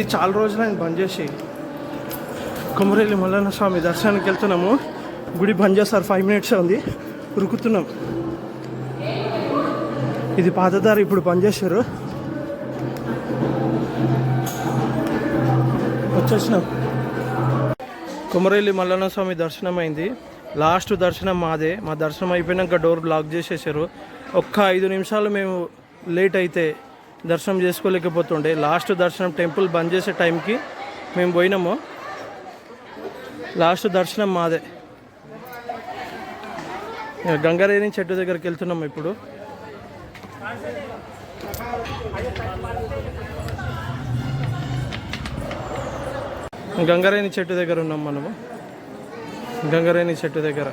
ఇది చాలా రోజులు ఆయన బంద్ చేసి. కొమరేలి మల్లన్న స్వామి దర్శనానికి వెళ్తున్నాము. గుడి బంద్ చేస్తారు, 5 minutes ఉంది, ఉరుకుతున్నాం. ఇది పాతదారి, ఇప్పుడు బంద్ చేశారు. వచ్చేసినాం. కొమరేలి మల్లన్న స్వామి దర్శనం అయింది. లాస్ట్ దర్శనం మాదే. మా దర్శనం అయిపోయినాక డోర్ బ్లాక్ చేసేసారు. ఒక్క 5 నిమిషాలు మేము లేట్ అయితే దర్శనం చేసుకోలేకపోతుండే. లాస్ట్ దర్శనం టెంపుల్ బంద్ చేసే టైంకి మేము పోయినాము. లాస్ట్ దర్శనం మాదే. గంగారేణి చెట్టు దగ్గరికి వెళ్తున్నాము ఇప్పుడు. గంగారేణి చెట్టు దగ్గర ఉన్నాం మనము. గంగారేణి చెట్టు దగ్గర